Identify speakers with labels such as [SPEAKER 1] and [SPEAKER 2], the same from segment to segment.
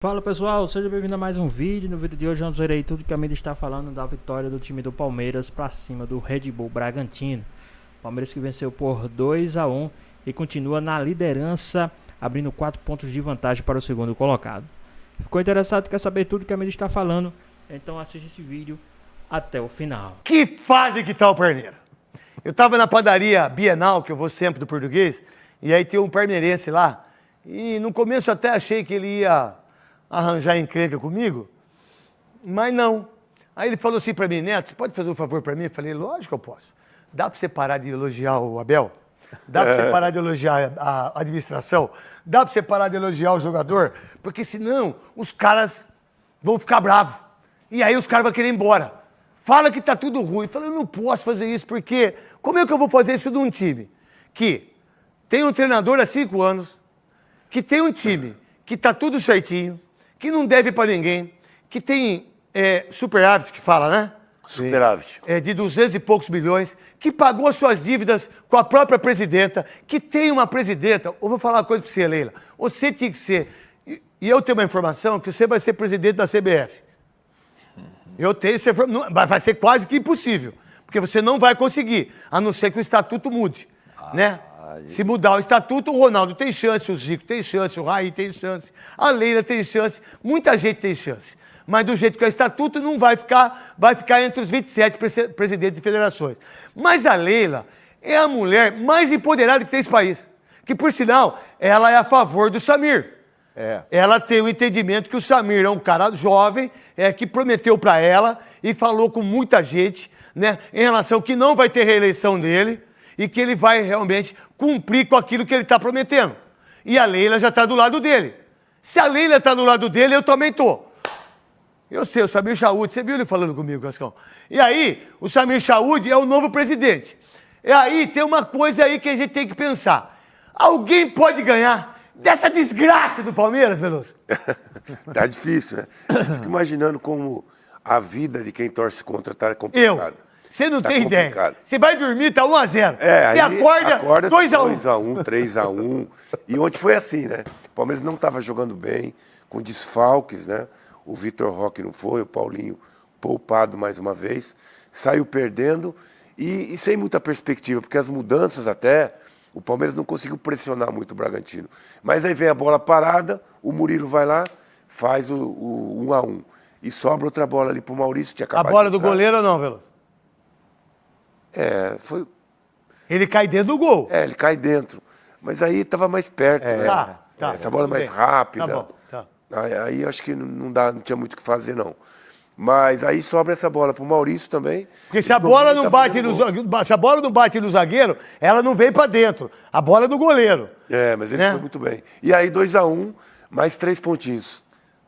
[SPEAKER 1] Fala pessoal, seja bem-vindo a mais um vídeo. No vídeo de hoje vamos ver aí tudo que a mídia está falando da vitória do time do Palmeiras para cima do Red Bull Bragantino. Palmeiras que venceu por 2-1 e continua na liderança, abrindo 4 pontos de vantagem para o segundo colocado. Ficou interessado, quer saber tudo que a mídia está falando? Então assiste esse vídeo até o final.
[SPEAKER 2] Que fase que tá o Parmeira? Eu tava na padaria Bienal, que eu vou sempre do Português, e aí tem um parmeirense lá, e no começo até achei que ele ia arranjar encrenca comigo, mas não. Aí ele falou assim pra mim: Neto, você pode fazer um favor pra mim? Eu falei: lógico que eu posso. Dá pra você parar de elogiar o Abel? Dá pra você parar de elogiar a administração? Dá pra você parar de elogiar o jogador? Porque senão os caras vão ficar bravos. E aí os caras vão querer ir embora. Fala que tá tudo ruim. Eu falei: eu não posso fazer isso, porque como é que eu vou fazer isso num time que tem um treinador há 5 anos, que tem um time que tá tudo certinho, que não deve pra ninguém, que tem superávit, que fala, né?
[SPEAKER 3] Superávit.
[SPEAKER 2] De 200 e poucos milhões, que pagou as suas dívidas com a própria presidenta, que tem uma presidenta. Eu vou falar uma coisa pra você, Leila. Você tinha que ser... E eu tenho uma informação que você vai ser presidente da CBF. Eu tenho essa informação. Vai ser quase que impossível, porque você não vai conseguir, a não ser que o estatuto mude, né? Se mudar o estatuto, o Ronaldo tem chance, o Zico tem chance, o Raí tem chance, a Leila tem chance, muita gente tem chance. Mas do jeito que é o estatuto, não vai ficar entre os 27 presidentes de federações. Mas a Leila é a mulher mais empoderada que tem esse país. Que, por sinal, ela é a favor do Samir. Ela tem o entendimento que o Samir é um cara jovem, que prometeu para ela e falou com muita gente, né, em relação que não vai ter reeleição dele e que ele vai realmente cumprir com aquilo que ele está prometendo. E a Leila já está do lado dele. Se a Leila está do lado dele, eu também estou. Eu sei, o Samir Chaud, você viu ele falando comigo, Cascão? E aí, o Samir Chaud é o novo presidente. E aí, tem uma coisa aí que a gente tem que pensar. Alguém pode ganhar dessa desgraça do Palmeiras, Veloso?
[SPEAKER 3] Tá difícil, né? Eu fico imaginando como a vida de quem torce contra tá complicada.
[SPEAKER 2] Você não
[SPEAKER 3] tá
[SPEAKER 2] tem
[SPEAKER 3] complicado.
[SPEAKER 2] ideia. Você vai dormir, tá 1-0.
[SPEAKER 3] Você
[SPEAKER 2] acorda 2-1.
[SPEAKER 3] 2-1, 3-1. E ontem foi assim, né? O Palmeiras não estava jogando bem, com desfalques, né? O Vitor Roque não foi, o Paulinho poupado mais uma vez. Saiu perdendo e sem muita perspectiva, porque as mudanças até... O Palmeiras não conseguiu pressionar muito o Bragantino. Mas aí vem a bola parada, o Murilo vai lá, faz o 1-1. E sobra outra bola ali pro Maurício, tinha acabado.
[SPEAKER 2] A bola do goleiro ou não, Veloso?
[SPEAKER 3] Foi...
[SPEAKER 2] Ele cai dentro do gol.
[SPEAKER 3] ele cai dentro. Mas aí estava mais perto, né?
[SPEAKER 2] Tá.
[SPEAKER 3] Essa bola é mais rápida.
[SPEAKER 2] Tá bom, tá.
[SPEAKER 3] Aí acho que não tinha muito o que fazer, não. Mas aí sobra essa bola pro Maurício também.
[SPEAKER 2] Porque se a bola não bate no zagueiro, ela não vem pra dentro. A bola é do goleiro.
[SPEAKER 3] Mas ele foi muito bem. E aí 2-1, mais 3 pontinhos.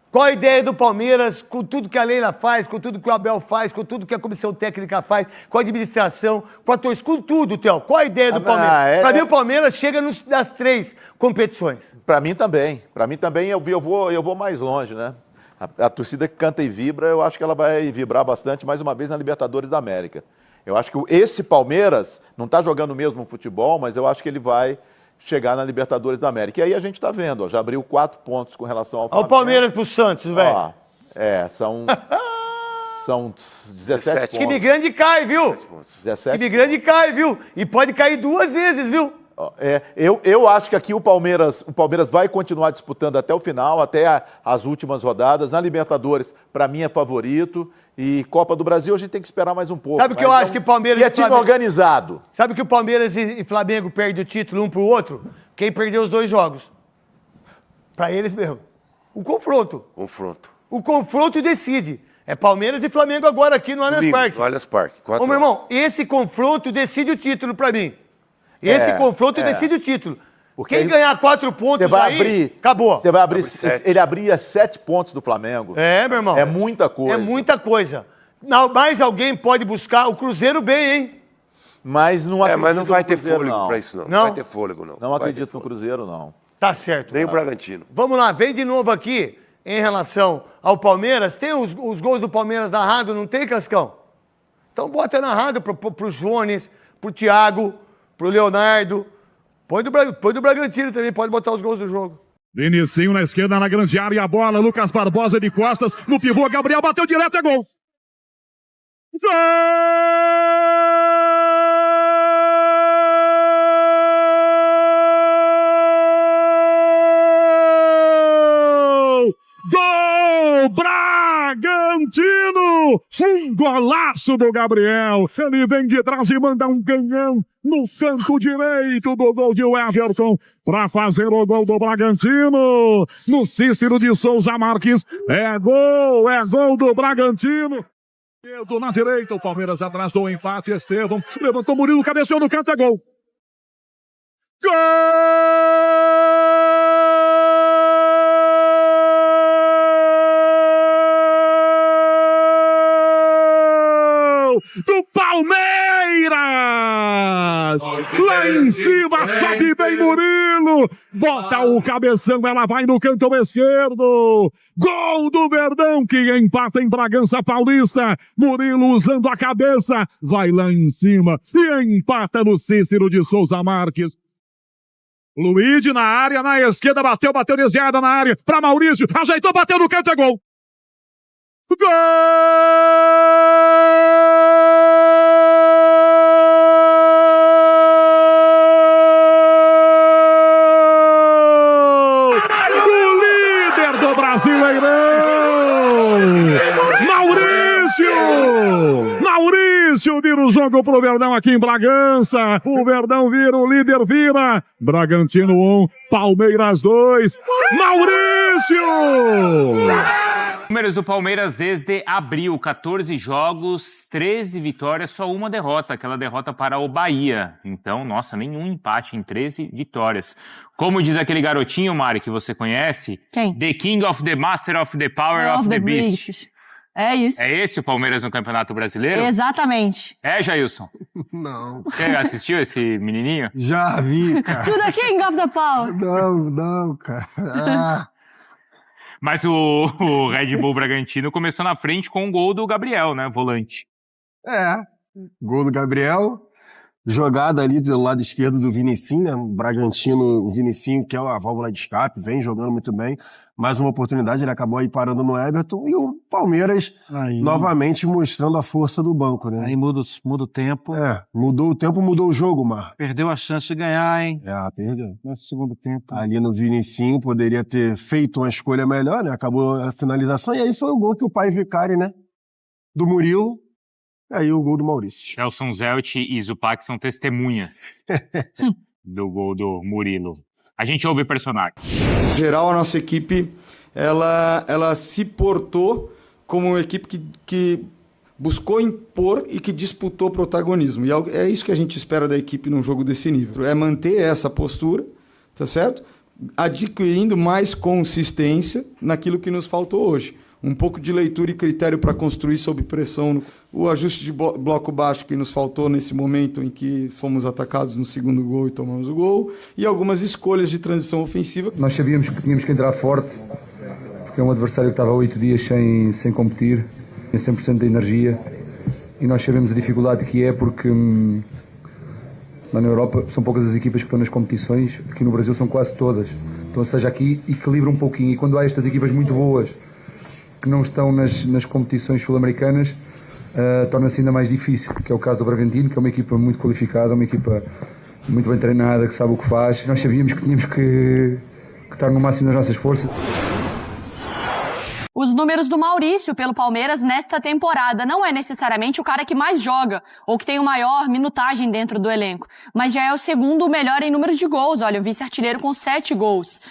[SPEAKER 2] Qual a ideia do Palmeiras, com tudo que a Leila faz, com tudo que o Abel faz, com tudo que a comissão técnica faz, com a administração, com a torcida, com tudo, Theo? Qual a ideia do Palmeiras? Pra mim, o Palmeiras chega nas 3 competições.
[SPEAKER 4] Pra mim também. Pra mim também, eu vou mais longe, né? A torcida que canta e vibra, eu acho que ela vai vibrar bastante mais uma vez na Libertadores da América. Eu acho que esse Palmeiras não está jogando mesmo no futebol, mas eu acho que ele vai chegar na Libertadores da América. E aí a gente está vendo, ó, já abriu 4 pontos com relação ao Flamengo.
[SPEAKER 2] Olha o Palmeiras pro Santos, velho.
[SPEAKER 4] São 17 pontos.
[SPEAKER 2] Time grande cai, viu?
[SPEAKER 4] 17
[SPEAKER 2] time grande cai, viu? E pode cair 2 vezes, viu?
[SPEAKER 4] Eu acho que aqui o Palmeiras vai continuar disputando até o final, até as últimas rodadas. Na Libertadores, para mim, é favorito. E Copa do Brasil, a gente tem que esperar mais um pouco.
[SPEAKER 2] Sabe o que eu acho que Palmeiras...
[SPEAKER 4] E é time organizado.
[SPEAKER 2] Sabe que o Palmeiras e Flamengo perdem o título um pro outro? Quem perdeu os 2 jogos? Pra eles mesmo. O confronto. O confronto decide. É Palmeiras e Flamengo agora aqui no Allianz Parque.
[SPEAKER 3] No Allianz Parque.
[SPEAKER 2] Ô, meu irmão, esse confronto decide o título pra mim. Esse confronto decide o título. Porque quem ganhar 4 pontos acabou.
[SPEAKER 4] Você vai abrir, ele abria 7 pontos do Flamengo.
[SPEAKER 2] Meu irmão.
[SPEAKER 4] É muita coisa.
[SPEAKER 2] É muita coisa. Não, mais alguém pode buscar o Cruzeiro bem, hein?
[SPEAKER 4] Mas não acredito
[SPEAKER 3] mas não vai ter
[SPEAKER 4] Cruzeiro,
[SPEAKER 3] fôlego pra isso, não. Não vai ter fôlego, não.
[SPEAKER 4] Não acredito no Cruzeiro, não.
[SPEAKER 2] Tá certo.
[SPEAKER 3] Nem o Bragantino.
[SPEAKER 2] Vamos lá, vem de novo aqui em relação ao Palmeiras. Tem os gols do Palmeiras narrado, não tem, Cascão? Então bota narrado pro Jones, pro Thiago, pro Leonardo. Põe do Bragantino também, pode botar os gols do jogo.
[SPEAKER 5] Vinicinho na esquerda, na grande área, a bola, Lucas Barbosa de costas, no pivô, Gabriel bateu direto, é gol! Gol do Bragantino! Um golaço do Gabriel. Ele vem de trás e manda um canhão no canto direito do gol de Everton para fazer o gol do Bragantino. No Cícero de Souza Marques. É gol do Bragantino. Na direita, o Palmeiras atrás do empate. Estevão levantou, Murilo, cabeceou no canto, é gol. Gol do Palmeiras! Lá em cima, sobe bem Murilo, bota o cabeção, ela vai no canto esquerdo. Gol do Verdão, que empata em Bragança Paulista. Murilo usando a cabeça, vai lá em cima e empata no Cícero de Souza Marques. Luigi na área, na esquerda, bateu desviada na área, para Maurício, ajeitou, bateu no canto, é gol! Gol do líder do Brasileirão! Maurício vira o jogo pro Verdão aqui em Bragança. O Verdão vira, o líder vira. Bragantino 1, Palmeiras 2. Maurício!
[SPEAKER 6] Números do Palmeiras desde abril, 14 jogos, 13 vitórias, só uma derrota, aquela derrota para o Bahia. Então, nossa, nenhum empate em 13 vitórias. Como diz aquele garotinho, Mari, que você conhece?
[SPEAKER 7] Quem?
[SPEAKER 6] The King of the Master of the Power of the Beast.
[SPEAKER 7] É isso.
[SPEAKER 6] É esse o Palmeiras no Campeonato Brasileiro?
[SPEAKER 7] Exatamente.
[SPEAKER 6] É, Jailson?
[SPEAKER 8] Não.
[SPEAKER 6] Você assistiu esse menininho?
[SPEAKER 8] Já vi, cara.
[SPEAKER 7] To the King of the Power.
[SPEAKER 8] Não, cara. Ah.
[SPEAKER 6] Mas o Red Bull Bragantino começou na frente com um gol do Gabriel, né? Volante.
[SPEAKER 8] Gol do Gabriel. Jogada ali do lado esquerdo do Vinicinho, né? O Bragantino, o Vinicinho, que é a válvula de escape, vem jogando muito bem. Mais uma oportunidade, ele acabou aí parando no Everton. E o Palmeiras novamente mostrando a força do banco, né?
[SPEAKER 9] Aí muda o tempo.
[SPEAKER 8] Mudou o tempo, mudou o jogo, Mar.
[SPEAKER 9] Perdeu a chance de ganhar, hein?
[SPEAKER 8] Perdeu.
[SPEAKER 9] Nesse segundo tempo.
[SPEAKER 8] Ali no Vinicinho, poderia ter feito uma escolha melhor, né? Acabou a finalização. E aí foi o gol que o pai Vicari, né? Do Murilo. Aí o gol do Maurício.
[SPEAKER 6] Nelson Zelt e Zupac são testemunhas do gol do Murilo. A gente ouve o personagem.
[SPEAKER 10] Em geral, a nossa equipe, ela se portou como uma equipe que buscou impor e que disputou protagonismo. E é isso que a gente espera da equipe num jogo desse nível. É manter essa postura, tá certo? Adquirindo mais consistência naquilo que nos faltou hoje. Um pouco de leitura e critério para construir sob pressão. O ajuste de bloco baixo que nos faltou nesse momento em que fomos atacados no segundo gol e tomamos o gol. E algumas escolhas de transição ofensiva.
[SPEAKER 11] Nós sabíamos que tínhamos que entrar forte, porque é um adversário que estava há 8 dias sem competir, em 100% de energia. E nós sabemos a dificuldade que é, porque lá na Europa são poucas as equipas que estão nas competições. Aqui no Brasil são quase todas. Então, ou seja, aqui equilibra um pouquinho. E quando há estas equipas muito boas que não estão nas competições sul-americanas, torna-se ainda mais difícil, que é o caso do Bragantino, que é uma equipa muito qualificada, uma equipa muito bem treinada, que sabe o que faz. Nós sabíamos que tínhamos que estar no máximo das nossas forças.
[SPEAKER 7] Os números do Maurício pelo Palmeiras nesta temporada não é necessariamente o cara que mais joga ou que tem o maior minutagem dentro do elenco, mas já é o segundo melhor em número de gols. Olha, o vice-artilheiro com 7 gols.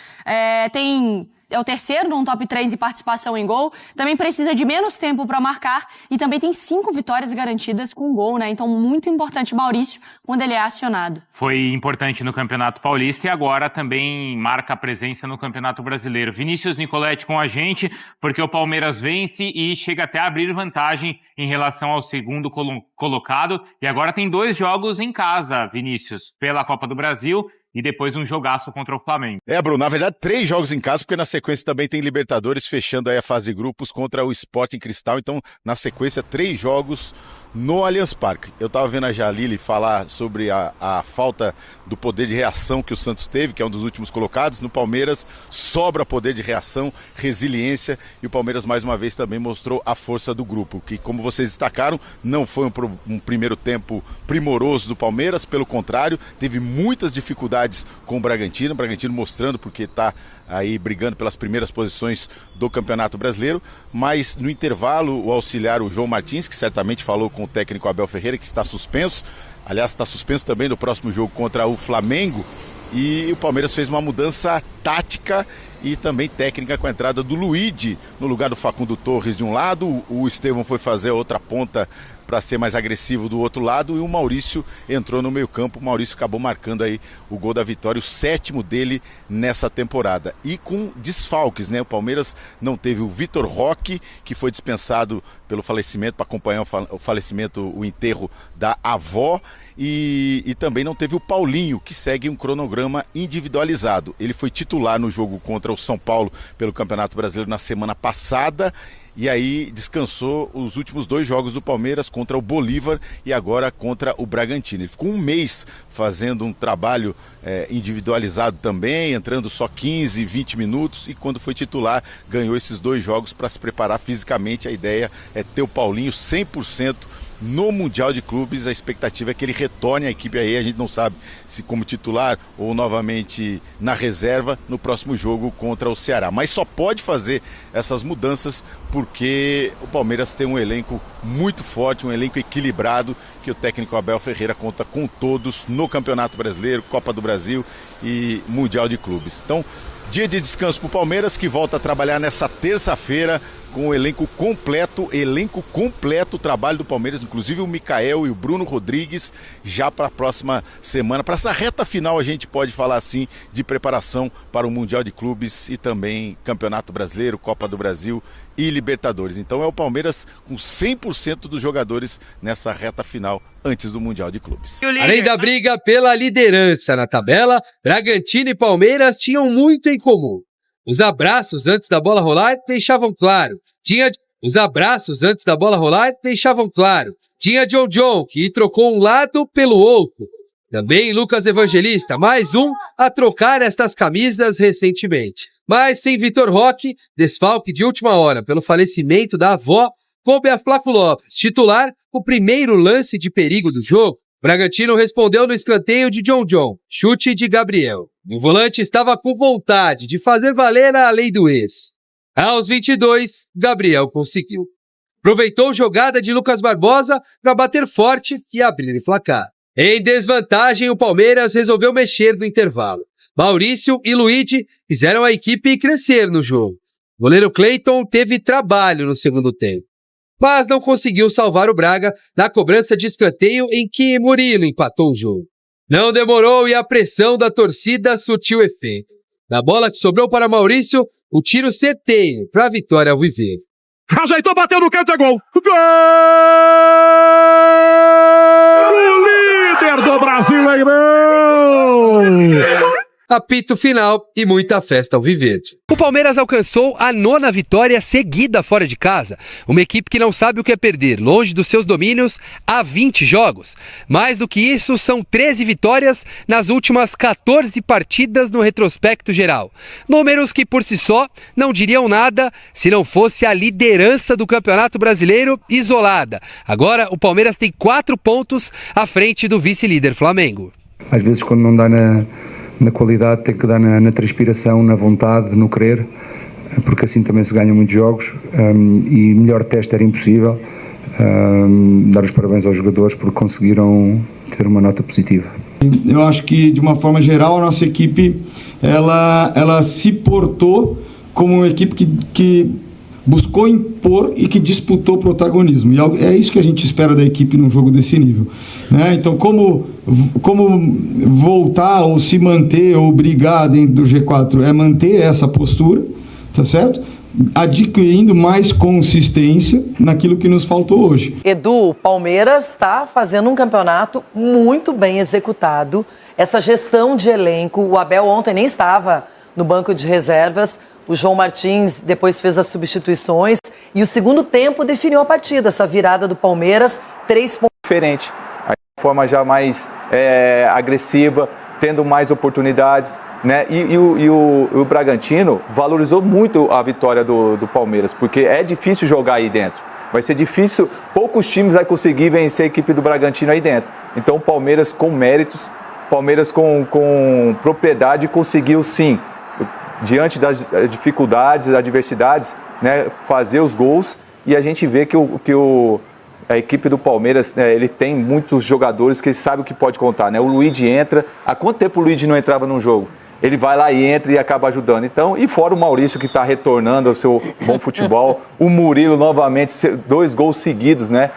[SPEAKER 7] É o terceiro num top 3 de participação em gol, também precisa de menos tempo para marcar e também tem 5 vitórias garantidas com gol, né? Então, muito importante Maurício quando ele é acionado.
[SPEAKER 6] Foi importante no Campeonato Paulista e agora também marca a presença no Campeonato Brasileiro. Vinícius Nicoletti com a gente, porque o Palmeiras vence e chega até a abrir vantagem em relação ao segundo colocado. E agora tem 2 jogos em casa, Vinícius, pela Copa do Brasil e depois um jogaço contra o Flamengo.
[SPEAKER 12] Bruno, na verdade 3 jogos em casa, porque na sequência também tem Libertadores fechando aí a fase de grupos contra o Sporting Cristal, então na sequência 3 jogos no Allianz Parque. Eu estava vendo a Jalili falar sobre a falta do poder de reação que o Santos teve, que é um dos últimos colocados. No Palmeiras sobra poder de reação, resiliência, e o Palmeiras mais uma vez também mostrou a força do grupo, que, como vocês destacaram, não foi um primeiro tempo primoroso do Palmeiras, pelo contrário, teve muitas dificuldades com o Bragantino mostrando porque está aí brigando pelas primeiras posições do Campeonato Brasileiro, mas no intervalo o auxiliar, o João Martins, que certamente falou com o técnico Abel Ferreira, que está suspenso, aliás está suspenso também no próximo jogo contra o Flamengo, e o Palmeiras fez uma mudança tática e também técnica com a entrada do Luigi no lugar do Facundo Torres de um lado, o Estevão foi fazer a outra ponta para ser mais agressivo do outro lado, e o Maurício entrou no meio campo. O Maurício acabou marcando aí o gol da vitória, o 7º dele nessa temporada. E com desfalques, né? O Palmeiras não teve o Vitor Roque, que foi dispensado pelo falecimento, para acompanhar o falecimento, o enterro da avó, e também não teve o Paulinho, que segue um cronograma individualizado. Ele foi titular no jogo contra o São Paulo pelo Campeonato Brasileiro na semana passada, e aí descansou os últimos 2 jogos do Palmeiras, contra o Bolívar e agora contra o Bragantino. Ele ficou um mês fazendo um trabalho individualizado também, entrando só 15, 20 minutos, e quando foi titular ganhou esses 2 jogos para se preparar fisicamente. A ideia é ter o Paulinho 100% no Mundial de Clubes. A expectativa é que ele retorne à equipe aí, a gente não sabe se como titular ou novamente na reserva no próximo jogo contra o Ceará, mas só pode fazer essas mudanças porque o Palmeiras tem um elenco muito forte, um elenco equilibrado, que o técnico Abel Ferreira conta com todos no Campeonato Brasileiro, Copa do Brasil e Mundial de Clubes. Então, dia de descanso para o Palmeiras, que volta a trabalhar nessa terça-feira com o elenco completo, o trabalho do Palmeiras, inclusive o Mikael e o Bruno Rodrigues, já para a próxima semana, para essa reta final, a gente pode falar assim, de preparação para o Mundial de Clubes e também Campeonato Brasileiro, Copa do Brasil e Libertadores. Então é o Palmeiras com 100% dos jogadores nessa reta final antes do Mundial de Clubes.
[SPEAKER 13] Além da briga pela liderança na tabela, Bragantino e Palmeiras tinham muito em comum. Os abraços antes da bola rolar deixavam claro. Tinha John, que trocou um lado pelo outro. Também Lucas Evangelista, mais um a trocar estas camisas recentemente. Mas sem Vitor Roque, desfalque de última hora pelo falecimento da avó, coube a Flávio Lopes, titular, o primeiro lance de perigo do jogo. Bragantino respondeu no escanteio de John, chute de Gabriel. O volante estava com vontade de fazer valer a lei do ex. Aos 22, Gabriel conseguiu. Aproveitou jogada de Lucas Barbosa para bater forte e abrir o placar. Em desvantagem, o Palmeiras resolveu mexer no intervalo. Maurício e Luigi fizeram a equipe crescer no jogo. O goleiro Cleiton teve trabalho no segundo tempo, mas não conseguiu salvar o Braga na cobrança de escanteio em que Murilo empatou o jogo. Não demorou e a pressão da torcida surtiu efeito. Na bola que sobrou para Maurício, o tiro certeiro para a vitória alviverde.
[SPEAKER 5] Ajeitou, bateu no canto, é gol! Gol! O líder do Brasileirão!
[SPEAKER 13] Apito final e muita festa alviverde. O Palmeiras alcançou a 9ª vitória seguida fora de casa. Uma equipe que não sabe o que é perder, longe dos seus domínios há 20 jogos. Mais do que isso, são 13 vitórias nas últimas 14 partidas no retrospecto geral. Números que por si só não diriam nada se não fosse a liderança do Campeonato Brasileiro isolada. Agora o Palmeiras tem 4 pontos à frente do vice-líder Flamengo.
[SPEAKER 11] Às vezes quando não dá na qualidade, tem que dar na transpiração, na vontade, no querer, porque assim também se ganham muitos jogos, e melhor teste era impossível. Dar os parabéns aos jogadores porque conseguiram ter uma nota positiva.
[SPEAKER 10] Eu acho que, de uma forma geral, a nossa equipe ela se portou como uma equipe que buscou impor e que disputou protagonismo. E é isso que a gente espera da equipe num jogo desse nível, né? Então, como voltar ou se manter ou brigar dentro do G4 é manter essa postura, tá certo? Adquirindo mais consistência naquilo que nos faltou hoje.
[SPEAKER 14] Edu, o Palmeiras está fazendo um campeonato muito bem executado. Essa gestão de elenco, o Abel ontem nem estava no banco de reservas. O João Martins depois fez as substituições e o segundo tempo definiu a partida. Essa virada do Palmeiras 3 pontos.
[SPEAKER 15] Diferente, de forma já mais agressiva, tendo mais oportunidades, né? E o Bragantino valorizou muito a vitória do Palmeiras, porque é difícil jogar aí dentro. Vai ser difícil, poucos times vai conseguir vencer a equipe do Bragantino aí dentro. Então o Palmeiras com méritos, Palmeiras com propriedade conseguiu sim, diante das dificuldades, adversidades, né, fazer os gols. E a gente vê que a equipe do Palmeiras, né, ele tem muitos jogadores que ele sabe o que pode contar, né? O Luigi entra, há quanto tempo o Luigi não entrava num jogo? Ele vai lá e entra e acaba ajudando. Então, e fora o Maurício que está retornando ao seu bom futebol, o Murilo novamente, 2 gols seguidos, né?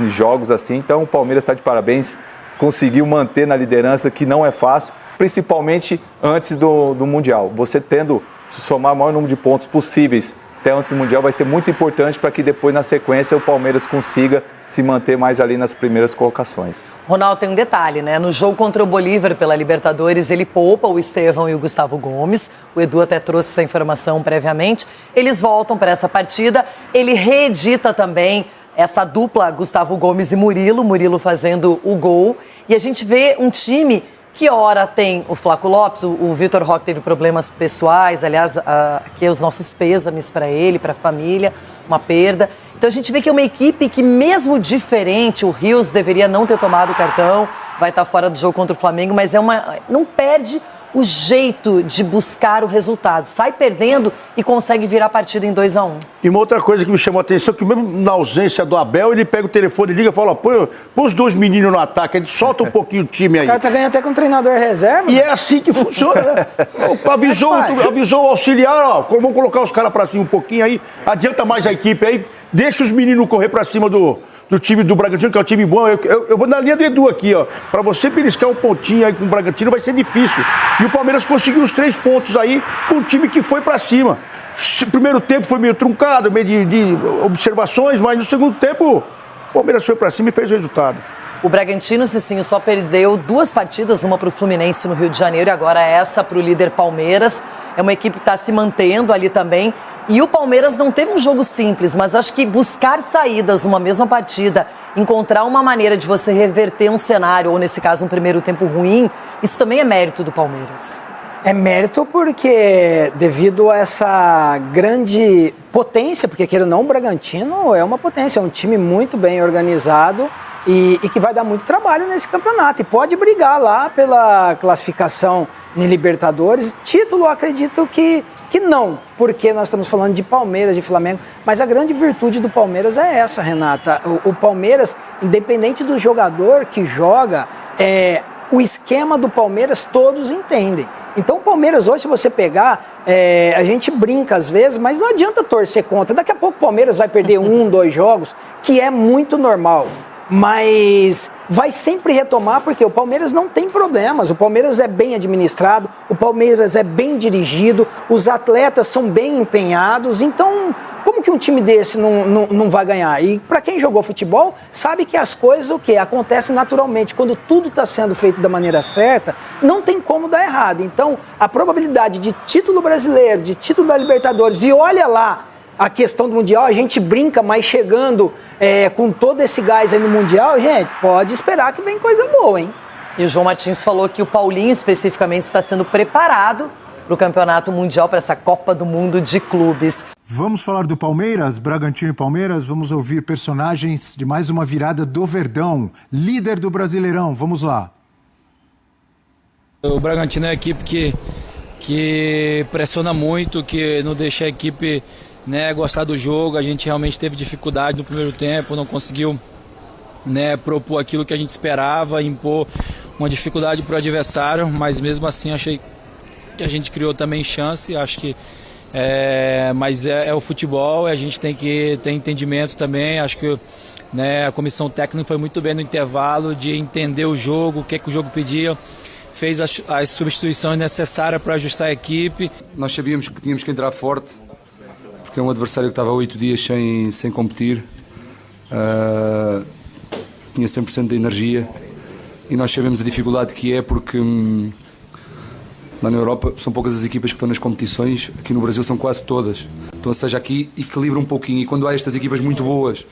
[SPEAKER 15] Em jogos assim. Então, o Palmeiras está de parabéns, conseguiu manter na liderança, que não é fácil, principalmente antes do Mundial. Você tendo somar o maior número de pontos possíveis até antes do Mundial vai ser muito importante para que depois, na sequência, o Palmeiras consiga se manter mais ali nas primeiras colocações.
[SPEAKER 14] Ronaldo, tem um detalhe, né? No jogo contra o Bolívar pela Libertadores, ele poupa o Estevão e o Gustavo Gomes. O Edu até trouxe essa informação previamente. Eles voltam para essa partida. Ele reedita também essa dupla Gustavo Gomes e Murilo. Murilo fazendo o gol. E a gente vê um time que ora tem o Flaco Lopes, o Vitor Roque teve problemas pessoais, aliás, aqui os nossos pêsames para ele, para a família, uma perda. Então a gente vê que é uma equipe que mesmo diferente, o Rios deveria não ter tomado o cartão, vai estar fora do jogo contra o Flamengo, mas não perde o jeito de buscar o resultado. Sai perdendo e consegue virar a partida em 2-1.
[SPEAKER 2] E uma outra coisa que me chamou a atenção, que mesmo na ausência do Abel, ele pega o telefone, liga e fala, põe os 2 meninos no ataque, ele solta um pouquinho o time aí.
[SPEAKER 16] Os caras tá ganhando até com um treinador reserva.
[SPEAKER 2] E é assim que funciona, né? Avisou o auxiliar, ó, vamos colocar os caras pra cima um pouquinho aí, adianta mais a equipe aí, deixa os meninos correr pra cima do time do Bragantino, que é um time bom. Eu vou na linha do Edu aqui, ó. Pra você beliscar um pontinho aí com o Bragantino vai ser difícil. E o Palmeiras conseguiu os 3 pontos aí com o time que foi pra cima. O primeiro tempo foi meio truncado, meio de observações, mas no segundo tempo o Palmeiras foi pra cima e fez o resultado.
[SPEAKER 14] O Bragantino, Cicinho, só perdeu 2 partidas, uma pro Fluminense no Rio de Janeiro e agora essa pro líder Palmeiras. É uma equipe que está se mantendo ali também. E o Palmeiras não teve um jogo simples, mas acho que buscar saídas numa mesma partida, encontrar uma maneira de você reverter um cenário, ou nesse caso um primeiro tempo ruim, isso também é mérito do Palmeiras.
[SPEAKER 16] É mérito porque, devido a essa grande potência, porque queira ou não, o Bragantino é uma potência, é um time muito bem organizado e que vai dar muito trabalho nesse campeonato. E pode brigar lá pela classificação em Libertadores. Título, acredito que não, porque nós estamos falando de Palmeiras, de Flamengo, mas a grande virtude do Palmeiras é essa, Renata. O Palmeiras, independente do jogador que joga, o esquema do Palmeiras todos entendem. Então o Palmeiras hoje, se você pegar, a gente brinca às vezes, mas não adianta torcer contra. Daqui a pouco o Palmeiras vai perder 1, 2 jogos, que é muito normal. Mas vai sempre retomar porque o Palmeiras não tem problemas, o Palmeiras é bem administrado, o Palmeiras é bem dirigido, os atletas são bem empenhados, então como que um time desse não vai ganhar? E para quem jogou futebol, sabe que as coisas acontecem naturalmente, quando tudo está sendo feito da maneira certa, não tem como dar errado. Então a probabilidade de título brasileiro, de título da Libertadores, e olha lá, a questão do Mundial, a gente brinca, mas chegando com todo esse gás aí no Mundial, gente, pode esperar que vem coisa boa, hein?
[SPEAKER 14] E o João Martins falou que o Paulinho, especificamente, está sendo preparado para o Campeonato Mundial, para essa Copa do Mundo de Clubes.
[SPEAKER 17] Vamos falar do Palmeiras, Bragantino e Palmeiras, vamos ouvir personagens de mais uma virada do Verdão, líder do Brasileirão, vamos lá.
[SPEAKER 18] O Bragantino é uma equipe que pressiona muito, que não deixa a equipe gostar do jogo. A gente realmente teve dificuldade no primeiro tempo, não conseguiu propor aquilo que a gente esperava, impor uma dificuldade para o adversário, mas mesmo assim achei que a gente criou também chance. Acho que mas é o futebol, a gente tem que ter entendimento também. Acho que a comissão técnica foi muito bem no intervalo de entender o jogo, o que o jogo pedia, fez as substituições necessárias para ajustar a equipe.
[SPEAKER 11] Nós sabíamos que tínhamos que entrar forte, porque é um adversário que estava há 8 dias sem competir, tinha 100% de energia, e nós sabemos a dificuldade que é, porque Lá na Europa são poucas as equipas que estão nas competições, aqui no Brasil são quase todas. Então, ou seja, aqui equilibra um pouquinho. E quando há estas equipas muito boas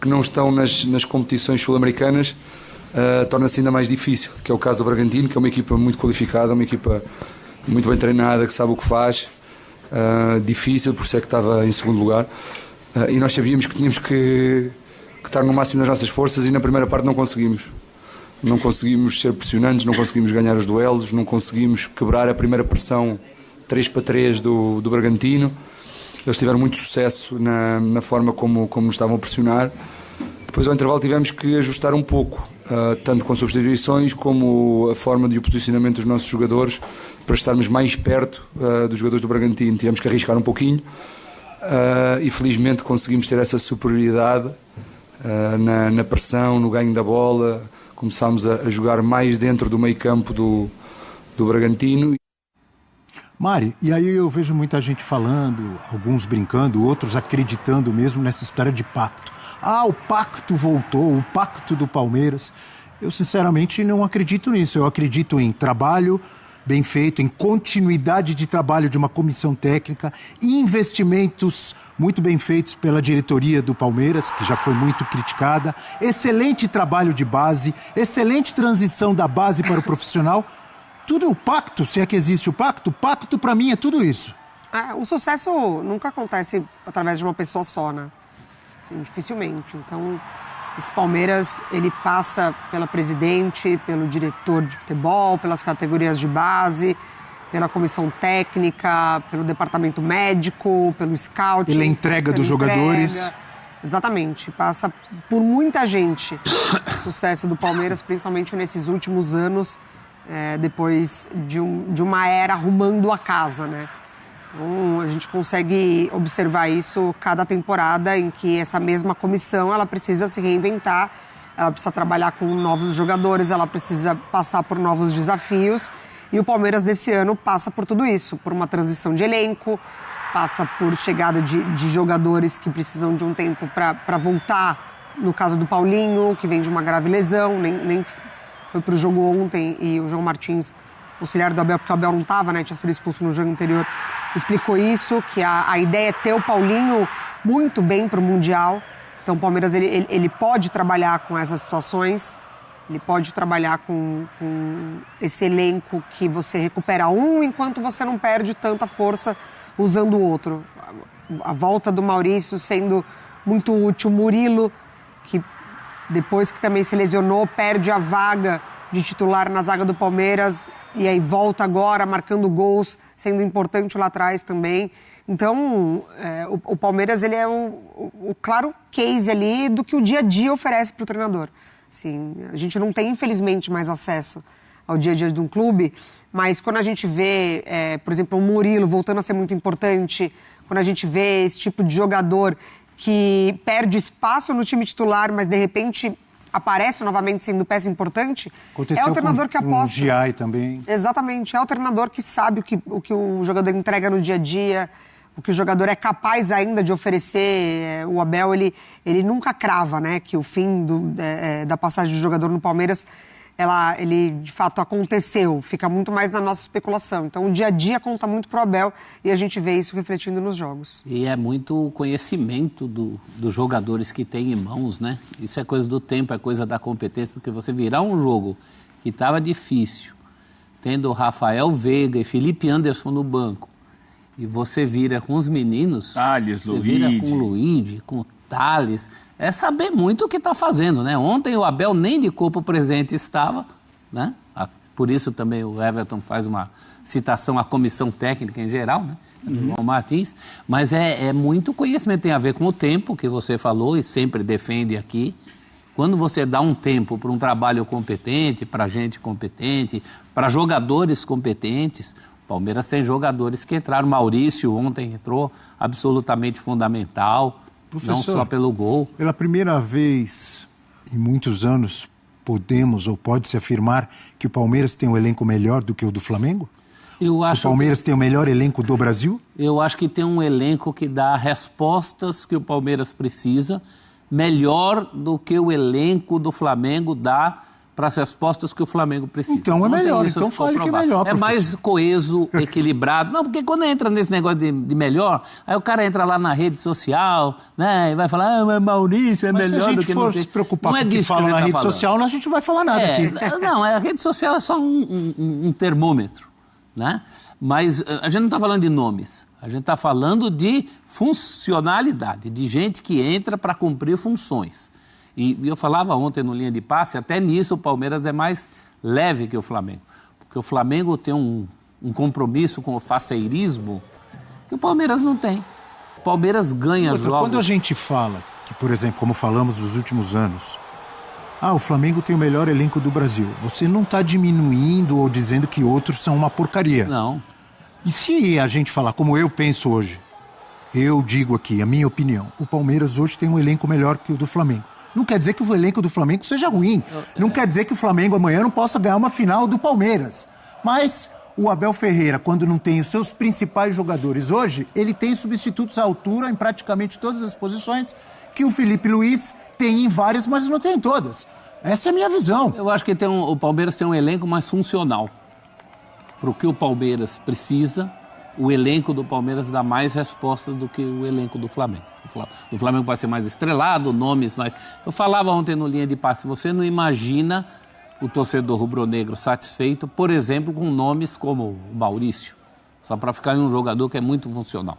[SPEAKER 11] que não estão nas competições sul-americanas, torna-se ainda mais difícil, que é o caso do Bragantino, que é uma equipa muito qualificada, uma equipa muito bem treinada, que sabe o que faz. Difícil, por isso é que estava em segundo lugar. E nós sabíamos que tínhamos que estar no máximo das nossas forças e na primeira parte não conseguimos. Não conseguimos ser pressionantes, não conseguimos ganhar os duelos, não conseguimos quebrar a primeira pressão 3-3 do Bragantino. Eles tiveram muito sucesso na forma como nos estavam a pressionar. Depois, ao intervalo, tivemos que ajustar um pouco, tanto com substituições como a forma de o posicionamento dos nossos jogadores, para estarmos mais perto dos jogadores do Bragantino. Tivemos que arriscar um pouquinho e, felizmente, conseguimos ter essa superioridade na pressão, no ganho da bola. Começámos a jogar mais dentro do meio-campo do Bragantino.
[SPEAKER 17] Mari, e aí eu vejo muita gente falando, alguns brincando, outros acreditando mesmo nessa história de pacto. O pacto voltou, o pacto do Palmeiras. Eu, sinceramente, não acredito nisso. Eu acredito em trabalho bem feito, em continuidade de trabalho de uma comissão técnica, investimentos muito bem feitos pela diretoria do Palmeiras, que já foi muito criticada, excelente trabalho de base, excelente transição da base para o profissional. Tudo o pacto, se é que existe o pacto para mim é tudo isso.
[SPEAKER 19] O sucesso nunca acontece através de uma pessoa só, né? Assim, dificilmente. Então, esse Palmeiras, ele passa pela presidente, pelo diretor de futebol, pelas categorias de base, pela comissão técnica, pelo departamento médico, pelo scout.
[SPEAKER 17] Pela entrega dos jogadores.
[SPEAKER 19] Exatamente. Passa por muita gente o sucesso do Palmeiras, principalmente nesses últimos anos, depois de uma era arrumando a casa, né? Então, a gente consegue observar isso cada temporada em que essa mesma comissão ela precisa se reinventar, ela precisa trabalhar com novos jogadores, ela precisa passar por novos desafios. E o Palmeiras desse ano passa por tudo isso, por uma transição de elenco, passa por chegada de jogadores que precisam de um tempo para voltar. No caso do Paulinho, que vem de uma grave lesão, nem foi para o jogo ontem, e o João Martins, auxiliar do Abel, porque o Abel não estava, né? Tinha sido expulso no jogo anterior, explicou isso, que a ideia é ter o Paulinho muito bem para o Mundial. Então o Palmeiras ele pode trabalhar com essas situações, ele pode trabalhar com esse elenco que você recupera um enquanto você não perde tanta força usando o outro. A volta do Maurício sendo muito útil, o Murilo, que depois que também se lesionou, perde a vaga de titular na zaga do Palmeiras, e aí volta agora marcando gols, sendo importante lá atrás também. Então, o Palmeiras ele é o claro case ali do que o dia a dia oferece para o treinador. Assim, a gente não tem, infelizmente, mais acesso ao dia a dia de um clube, mas quando a gente vê, por exemplo, o Murilo voltando a ser muito importante, quando a gente vê esse tipo de jogador que perde espaço no time titular, mas de repente aparece novamente sendo peça importante,
[SPEAKER 17] aconteceu
[SPEAKER 19] é o treinador que aposta.
[SPEAKER 17] Com o Giai também.
[SPEAKER 19] Exatamente, é o treinador que sabe o que o jogador entrega no dia a dia, o que o jogador é capaz ainda de oferecer. O Abel, ele nunca crava, né, que o fim da passagem do jogador no Palmeiras, ele de fato aconteceu, fica muito mais na nossa especulação. Então o dia a dia conta muito pro Abel e a gente vê isso refletindo nos jogos.
[SPEAKER 20] E é muito conhecimento dos jogadores que tem em mãos, né? Isso é coisa do tempo, é coisa da competência, porque você virar um jogo que estava difícil, tendo Rafael Veiga e Felipe Anderson no banco, e você vira com os meninos, você vira com o Luigi, com o Thales, é saber muito o que está fazendo, né? Ontem o Abel nem de corpo presente estava, né? Por isso também o Everton faz uma citação à comissão técnica em geral, né? Do João Martins, mas é muito conhecimento, tem a ver com o tempo que você falou e sempre defende aqui. Quando você dá um tempo para um trabalho competente, para gente competente, para jogadores competentes, o Palmeiras tem jogadores que entraram, Maurício ontem entrou, absolutamente fundamental,
[SPEAKER 17] Professor,
[SPEAKER 20] não só pelo gol.
[SPEAKER 17] Pela primeira vez em muitos anos, podemos ou pode-se afirmar que o Palmeiras tem um elenco melhor do que o do Flamengo?
[SPEAKER 20] Eu acho
[SPEAKER 17] o Palmeiras tem o melhor elenco do Brasil?
[SPEAKER 20] Eu acho que tem um elenco que dá respostas que o Palmeiras precisa, melhor do que o elenco do Flamengo dá para as respostas que o Flamengo precisa.
[SPEAKER 17] Então é melhor, então fale que é melhor,
[SPEAKER 20] É mais coeso, equilibrado. Não, porque quando entra nesse negócio de melhor, aí o cara entra lá na rede social, né, e vai falar, mas Maurício é
[SPEAKER 17] Mas
[SPEAKER 20] melhor do que...
[SPEAKER 17] se a gente for se preocupar com o que falam na rede social, a gente não vai falar nada aqui.
[SPEAKER 20] Não, a rede social é só um termômetro, né? Mas a gente não está falando de nomes, a gente está falando de funcionalidade, de gente que entra para cumprir funções. E eu falava ontem no Linha de Passe, até nisso o Palmeiras é mais leve que o Flamengo. Porque o Flamengo tem um compromisso com o faceirismo que o Palmeiras não tem. O Palmeiras ganha jogos...
[SPEAKER 17] Quando a gente fala, que por exemplo, como falamos nos últimos anos, o Flamengo tem o melhor elenco do Brasil. Você não está diminuindo ou dizendo que outros são uma porcaria.
[SPEAKER 20] Não.
[SPEAKER 17] E se a gente falar como eu penso hoje, eu digo aqui, a minha opinião, o Palmeiras hoje tem um elenco melhor que o do Flamengo. Não quer dizer que o elenco do Flamengo seja ruim. Não quer dizer que o Flamengo amanhã não possa ganhar uma final do Palmeiras. Mas o Abel Ferreira, quando não tem os seus principais jogadores hoje, ele tem substitutos à altura em praticamente todas as posições, que o Felipe Luiz tem em várias, mas não tem em todas. Essa é a minha visão.
[SPEAKER 20] Eu acho que o Palmeiras tem um elenco mais funcional. Para o que o Palmeiras precisa, o elenco do Palmeiras dá mais respostas do que o elenco do Flamengo. O Flamengo pode ser mais estrelado, nomes mais... Eu falava ontem no Linha de Passe, você não imagina o torcedor rubro-negro satisfeito, por exemplo, com nomes como o Maurício, só para ficar em um jogador que é muito funcional.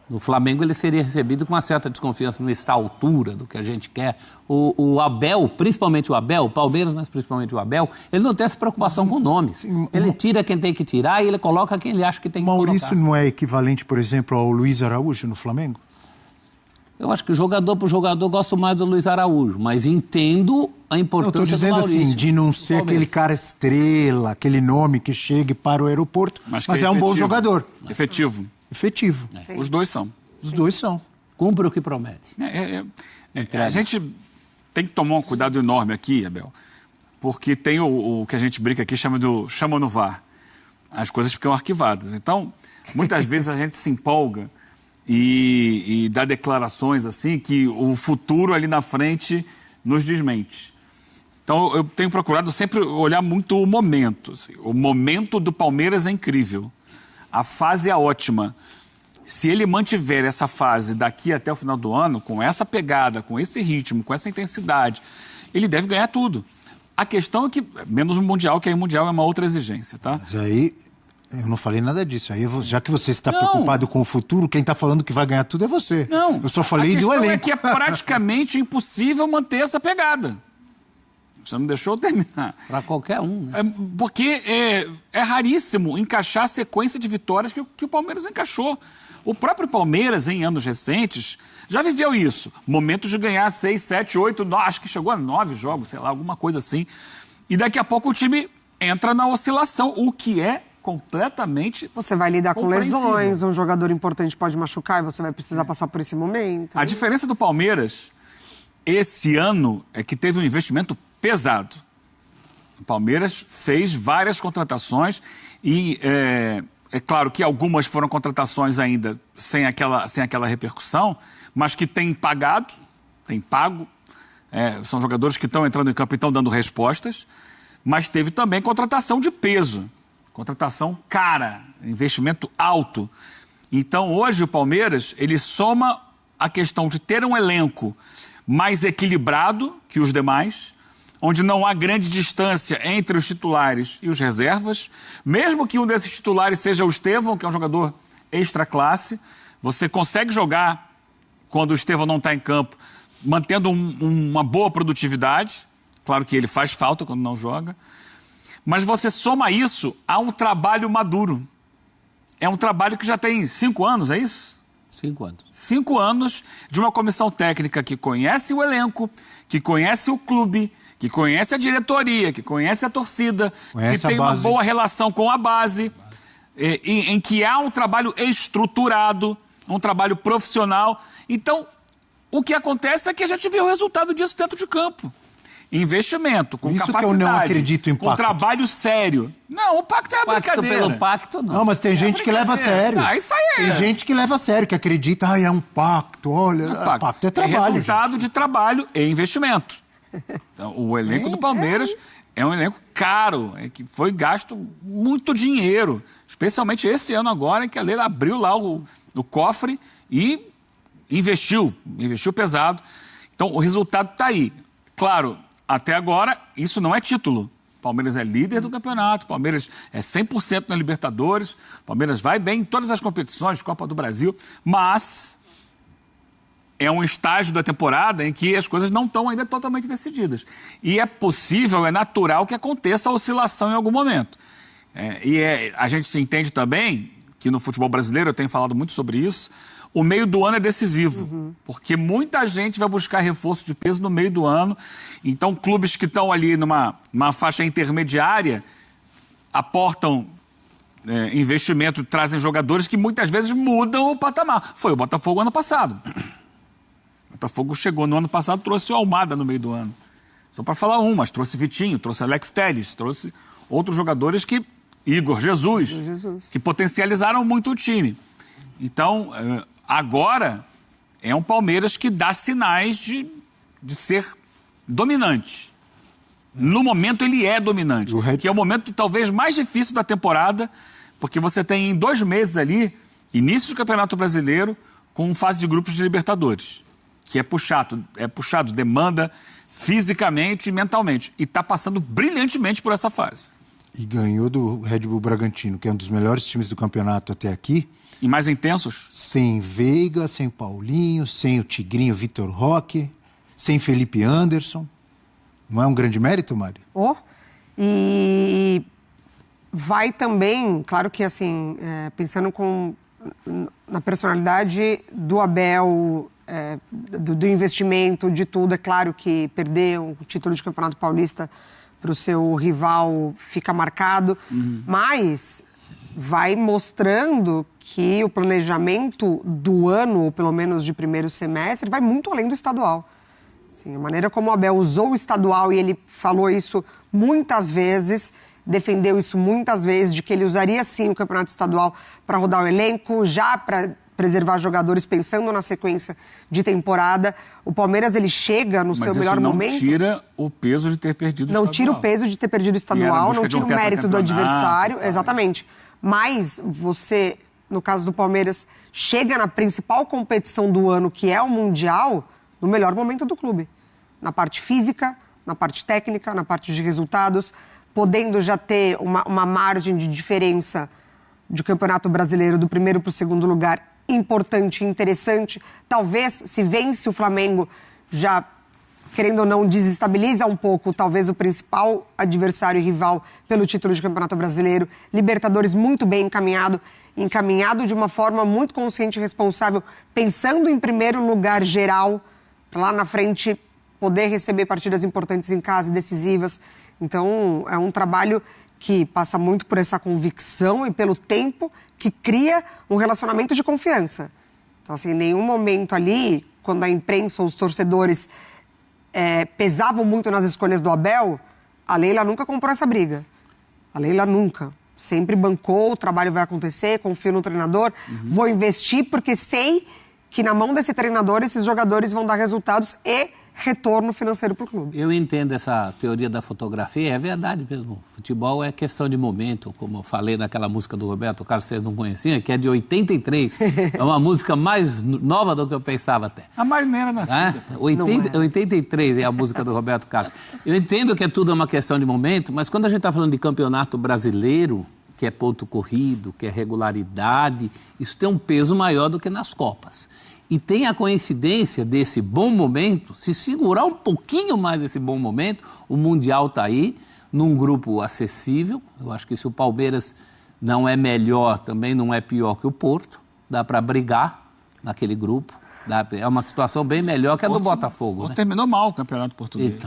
[SPEAKER 20] No Flamengo ele seria recebido com uma certa desconfiança, não está à altura do que a gente quer. O Abel, principalmente o Abel, o Palmeiras, mas principalmente o Abel, ele não tem essa preocupação com nomes. Ele tira quem tem que tirar e ele coloca quem ele acha que tem que colocar.
[SPEAKER 17] Maurício não é equivalente, por exemplo, ao Luiz Araújo no Flamengo?
[SPEAKER 20] Eu acho que jogador por jogador gosto mais do Luiz Araújo, mas entendo a importância do Maurício.
[SPEAKER 17] Eu estou dizendo assim, de não ser aquele cara estrela, aquele nome que chegue para o aeroporto, mas é um bom jogador.
[SPEAKER 21] Efetivo. Os dois são.
[SPEAKER 17] Os dois são.
[SPEAKER 20] Cumpre o que promete.
[SPEAKER 21] A gente tem que tomar um cuidado enorme aqui, Abel, porque tem o que a gente brinca aqui, chama no VAR. As coisas ficam arquivadas. Então, muitas vezes a gente se empolga e dá declarações assim que o futuro ali na frente nos desmente. Então, eu tenho procurado sempre olhar muito o momento. Assim. O momento do Palmeiras é incrível. A fase é ótima. Se ele mantiver essa fase daqui até o final do ano, com essa pegada, com esse ritmo, com essa intensidade, ele deve ganhar tudo. A questão é que, menos o Mundial, que aí o Mundial é uma outra exigência, tá?
[SPEAKER 17] Mas aí, eu não falei nada disso. Aí, já que você está preocupado com o futuro, quem está falando que vai ganhar tudo é você.
[SPEAKER 21] Não.
[SPEAKER 17] Eu só falei do elenco.
[SPEAKER 21] A questão é que é praticamente impossível manter essa pegada. Você não deixou eu terminar.
[SPEAKER 20] Para qualquer um, né?
[SPEAKER 21] Porque é raríssimo encaixar a sequência de vitórias que o Palmeiras encaixou. O próprio Palmeiras, em anos recentes, já viveu isso. Momentos de ganhar 6, 7, 8, acho que chegou a 9 jogos, sei lá, alguma coisa assim. E daqui a pouco o time entra na oscilação, o que é completamente...
[SPEAKER 19] Você vai lidar com lesões, um jogador importante pode machucar e você vai precisar passar por esse momento.
[SPEAKER 21] A diferença do Palmeiras, esse ano, é que teve um investimento pesado. O Palmeiras fez várias contratações e é claro que algumas foram contratações ainda sem aquela repercussão, mas que tem pago. São jogadores que estão entrando em campo e estão dando respostas, mas teve também contratação de peso, contratação cara, investimento alto. Então hoje o Palmeiras ele soma a questão de ter um elenco mais equilibrado que os demais, onde não há grande distância entre os titulares e os reservas. Mesmo que um desses titulares seja o Estevão, que é um jogador extra classe, você consegue jogar, quando o Estevão não está em campo, mantendo uma boa produtividade. Claro que ele faz falta quando não joga. Mas você soma isso a um trabalho maduro. É um trabalho que já tem 5 anos, é isso?
[SPEAKER 20] 5 anos.
[SPEAKER 21] 5 anos de uma comissão técnica que conhece o elenco, que conhece o clube, que conhece a diretoria, que conhece a torcida, que tem uma boa relação com a base, em que há um trabalho estruturado, um trabalho profissional. Então, o que acontece é que a gente vê o resultado disso dentro de campo. Investimento, com
[SPEAKER 17] isso
[SPEAKER 21] capacidade,
[SPEAKER 17] que eu não acredito em
[SPEAKER 21] com
[SPEAKER 17] pacto.
[SPEAKER 21] Trabalho sério. Não, o pacto é a brincadeira.
[SPEAKER 20] Pelo pacto, não.
[SPEAKER 17] Não, mas tem gente que leva a sério.
[SPEAKER 21] Isso aí
[SPEAKER 17] Tem gente que leva a sério, que acredita, é um pacto, olha, pacto é trabalho.
[SPEAKER 21] É resultado de trabalho e investimento. Então, o elenco do Palmeiras é um elenco caro, que foi gasto muito dinheiro, especialmente esse ano agora, em que a Leila abriu lá o cofre e investiu pesado. Então, o resultado está aí. Claro, até agora, isso não é título. O Palmeiras é líder do campeonato, o Palmeiras é 100% na Libertadores, o Palmeiras vai bem em todas as competições, Copa do Brasil, mas é um estágio da temporada em que as coisas não estão ainda totalmente decididas. E é possível, é natural que aconteça a oscilação em algum momento. A gente se entende também que no futebol brasileiro, eu tenho falado muito sobre isso, o meio do ano é decisivo, porque muita gente vai buscar reforço de peso no meio do ano. Então, clubes que estão ali numa faixa intermediária aportam investimento, trazem jogadores que muitas vezes mudam o patamar. Foi o Botafogo ano passado. O Botafogo chegou no ano passado, trouxe o Almada no meio do ano. Só para falar mas trouxe Vitinho, trouxe Alex Telles, trouxe outros jogadores que... Igor Jesus, que potencializaram muito o time. Então, agora é um Palmeiras que dá sinais de ser dominante. No momento ele é dominante, que é o momento talvez mais difícil da temporada, porque você tem em 2 meses ali, início do Campeonato Brasileiro, com fase de grupos de Libertadores, que é puxado, demanda fisicamente e mentalmente, e está passando brilhantemente por essa fase.
[SPEAKER 17] E ganhou do Red Bull Bragantino, que é um dos melhores times do campeonato até aqui.
[SPEAKER 21] E mais intensos?
[SPEAKER 17] Sem Veiga, sem o Paulinho, sem o Tigrinho Vitor Roque, sem Felipe Anderson. Não é um grande mérito, Mari?
[SPEAKER 19] E vai também, claro que assim, pensando na personalidade do Abel, do investimento, de tudo, é claro que perder o título de Campeonato Paulista para o seu rival fica marcado, mas vai mostrando que o planejamento do ano, ou pelo menos de primeiro semestre, vai muito além do estadual. Assim, a maneira como o Abel usou o estadual, e ele falou isso muitas vezes, defendeu isso muitas vezes, de que ele usaria sim o campeonato estadual para rodar o elenco, já para preservar jogadores pensando na sequência de temporada. O Palmeiras, ele chega no seu melhor momento.
[SPEAKER 21] Mas isso não tira o peso de ter perdido o estadual.
[SPEAKER 19] Não tira o peso de ter perdido o estadual, não tira o mérito do adversário. Exatamente. Mas você, no caso do Palmeiras, chega na principal competição do ano, que é o Mundial, no melhor momento do clube. Na parte física, na parte técnica, na parte de resultados, podendo já ter uma margem de diferença de Campeonato Brasileiro do primeiro para o segundo lugar importante e interessante. Talvez, se vence o Flamengo, já, querendo ou não, desestabiliza um pouco, talvez, o principal adversário e rival pelo título de Campeonato Brasileiro. Libertadores muito bem encaminhado de uma forma muito consciente e responsável, pensando em primeiro lugar geral, para lá na frente poder receber partidas importantes em casa, decisivas. Então, é um trabalho que passa muito por essa convicção e pelo tempo que cria um relacionamento de confiança. Então, assim, em nenhum momento ali, quando a imprensa ou os torcedores pesavam muito nas escolhas do Abel, a Leila nunca comprou essa briga. A Leila nunca. Sempre bancou, o trabalho vai acontecer, confio no treinador, vou investir porque sei que na mão desse treinador esses jogadores vão dar resultados e retorno financeiro para o clube.
[SPEAKER 20] Eu entendo essa teoria da fotografia, é verdade mesmo. Futebol é questão de momento, como eu falei naquela música do Roberto Carlos, vocês não conheciam, que é de 83. É uma música mais nova do que eu pensava até.
[SPEAKER 21] A Marineira nascida.
[SPEAKER 20] 83 é a música do Roberto Carlos. Eu entendo que tudo é uma questão de momento, mas quando a gente está falando de campeonato brasileiro, que é ponto corrido, que é regularidade, isso tem um peso maior do que nas Copas. E tem a coincidência desse bom momento, se segurar um pouquinho mais desse bom momento, o Mundial está aí, num grupo acessível. Eu acho que se o Palmeiras não é melhor, também não é pior que o Porto, dá para brigar naquele grupo. É uma situação bem melhor que a do Botafogo. Né?
[SPEAKER 21] Terminou mal o Campeonato Português.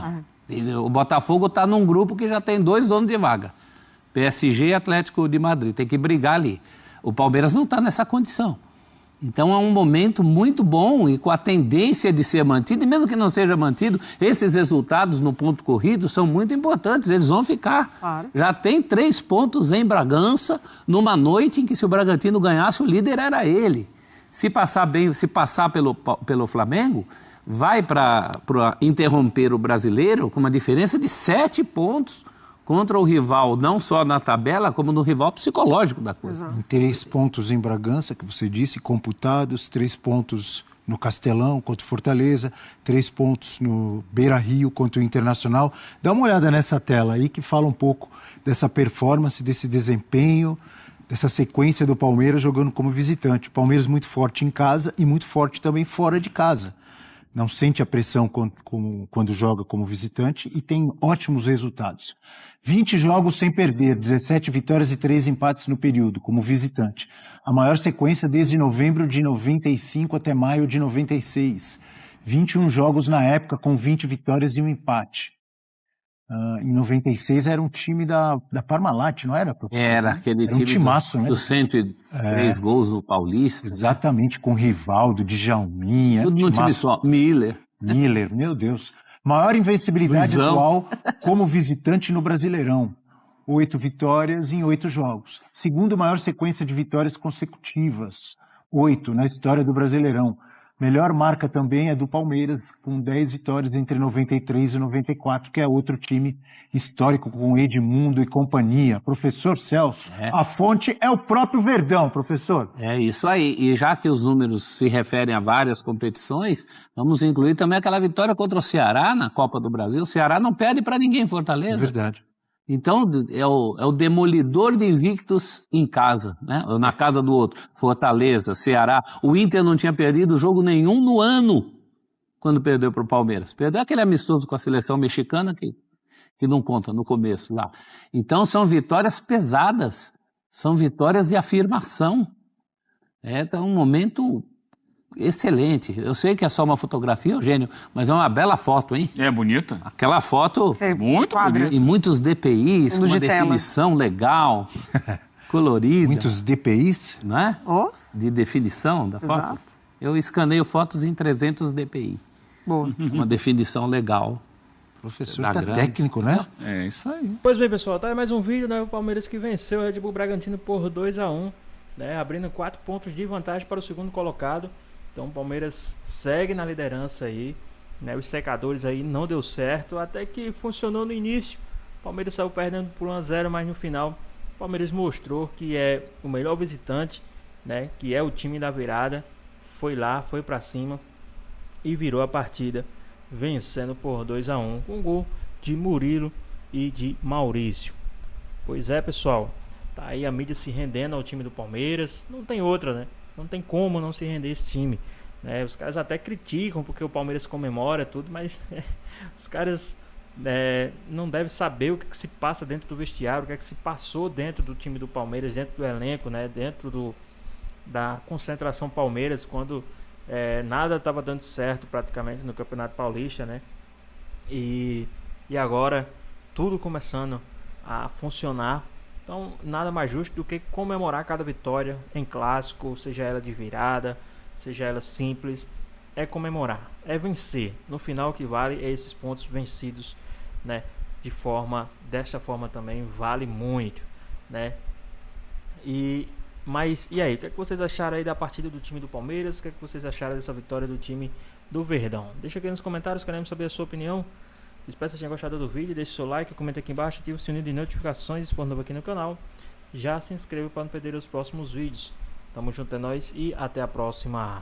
[SPEAKER 20] Então, o Botafogo está num grupo que já tem 2 donos de vaga, PSG e Atlético de Madrid, tem que brigar ali. O Palmeiras não está nessa condição. Então é um momento muito bom e com a tendência de ser mantido, e mesmo que não seja mantido, esses resultados no ponto corrido são muito importantes, eles vão ficar.
[SPEAKER 19] Claro.
[SPEAKER 20] Já tem 3 pontos em Bragança, numa noite em que se o Bragantino ganhasse, o líder era ele. Se passar bem, se passar pelo Flamengo, vai para interromper o Brasileiro com uma diferença de 7 pontos contra o rival, não só na tabela, como no rival psicológico da coisa.
[SPEAKER 17] 3 pontos em Bragança, que você disse, computados, 3 pontos no Castelão contra o Fortaleza, 3 pontos no Beira-Rio contra o Internacional. Dá uma olhada nessa tela aí que fala um pouco dessa performance, desse desempenho, dessa sequência do Palmeiras jogando como visitante. O Palmeiras muito forte em casa e muito forte também fora de casa. Não sente a pressão quando joga como visitante e tem ótimos resultados. 20 jogos sem perder, 17 vitórias e 3 empates no período, como visitante. A maior sequência desde novembro de 95 até maio de 96. 21 jogos na época, com 20 vitórias e um empate. Em 96 era um time da Parmalat, não era, professor?
[SPEAKER 20] Era aquele
[SPEAKER 17] time timaço, né?
[SPEAKER 20] dos 103 gols no Paulista.
[SPEAKER 17] Exatamente, com Rivaldo, Djalminha.
[SPEAKER 20] Tudo no time só. Miller,
[SPEAKER 17] meu Deus. Maior invencibilidade
[SPEAKER 20] Luizão.
[SPEAKER 17] atual como visitante no Brasileirão. 8 vitórias em 8 jogos. Segundo maior sequência de vitórias consecutivas. 8 na história do Brasileirão. Melhor marca também é do Palmeiras, com 10 vitórias entre 93 e 94, que é outro time histórico com Edmundo e companhia. Professor Celso, a fonte é o próprio Verdão, professor.
[SPEAKER 20] É isso aí. E já que os números se referem a várias competições, vamos incluir também aquela vitória contra o Ceará na Copa do Brasil. O Ceará não perde para ninguém em Fortaleza.
[SPEAKER 17] É verdade.
[SPEAKER 20] Então, é o demolidor de invictos em casa, né? Na casa do outro. Fortaleza, Ceará. O Inter não tinha perdido jogo nenhum no ano quando perdeu para o Palmeiras. Perdeu aquele amistoso com a seleção mexicana que não conta no começo lá. Então, são vitórias pesadas. São vitórias de afirmação. É um momento excelente. Eu sei que é só uma fotografia, Eugênio, mas é uma bela foto, hein?
[SPEAKER 21] É bonita.
[SPEAKER 20] Aquela foto
[SPEAKER 21] muito bonita.
[SPEAKER 20] E muitos DPIs, com uma definição legal, colorida.
[SPEAKER 17] Muitos DPIs?
[SPEAKER 20] Não é? De definição da foto.
[SPEAKER 19] Exato.
[SPEAKER 20] Eu escaneio fotos em 300 DPI.
[SPEAKER 19] Boa.
[SPEAKER 20] Uma definição legal.
[SPEAKER 17] O professor tá técnico, né?
[SPEAKER 21] É isso aí.
[SPEAKER 1] Pois bem, pessoal, tá aí mais um vídeo, né? O Palmeiras que venceu o Red Bull Bragantino por 2-1, né? Abrindo 4 pontos de vantagem para o segundo colocado. Então o Palmeiras segue na liderança aí, né? Os secadores aí não deu certo, até que funcionou no início. O Palmeiras saiu perdendo por 1-0, mas no final o Palmeiras mostrou que é o melhor visitante, né? Que é o time da virada. Foi lá, foi pra cima e virou a partida, vencendo por 2-1, com gol de Murilo e de Maurício. Pois é, pessoal, tá aí a mídia se rendendo ao time do Palmeiras. Não tem outra, né? Não tem como não se render esse time, né? Os caras até criticam porque o Palmeiras comemora tudo, mas os caras não devem saber o que se passa dentro do vestiário, o que se passou dentro do time do Palmeiras, dentro do elenco, né? Dentro da concentração Palmeiras, quando nada estava dando certo praticamente no Campeonato Paulista, né? E agora tudo começando a funcionar. Então, nada mais justo do que comemorar cada vitória em clássico, seja ela de virada, seja ela simples. É comemorar, é vencer. No final, o que vale é esses pontos vencidos, né? Desta forma também vale muito, né? Mas e aí, o que é que vocês acharam aí da partida do time do Palmeiras? O que é que vocês acharam dessa vitória do time do Verdão? Deixa aqui nos comentários, queremos saber a sua opinião. Espero que vocês tenham gostado do vídeo, deixe seu like, comenta aqui embaixo, ative o sininho de notificações se for novo aqui no canal. Já se inscreva para não perder os próximos vídeos. Tamo junto, é nóis e até a próxima.